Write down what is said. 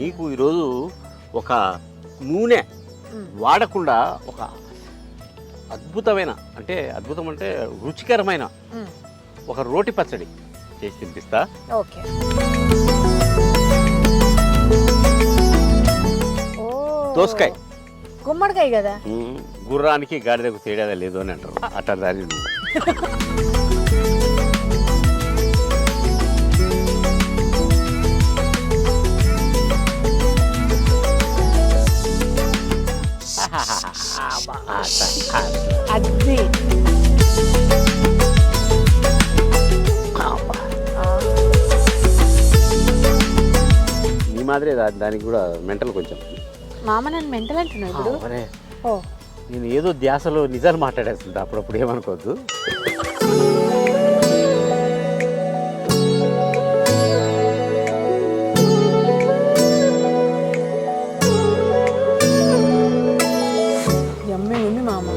నీకు ఈరోజు ఒక నూనె వాడకుండా ఒక అద్భుతమైన అద్భుతం అంటే రుచికరమైన ఒక రోటి పచ్చడి చేసి తినిపిస్తా. ఓకే. దోసకాయ గుమ్మడికాయ కదా. గుర్రానికి గాడిదకు తేడా లేదు అని అంటారు. అట్లా దాని అది నీ మాదిరే దానికి కూడా మెంటల్ కొంచెం. మామ నన్ను మెంటల్ అంటున్నావు ఇప్పుడు. ఓ నేను ఏదో ధ్యాసలో నిజాలు మాట్లాడేస్తుంటా అప్పుడప్పుడు, ఏమనుకోవద్దు. యమ్మి ఉంది మామ.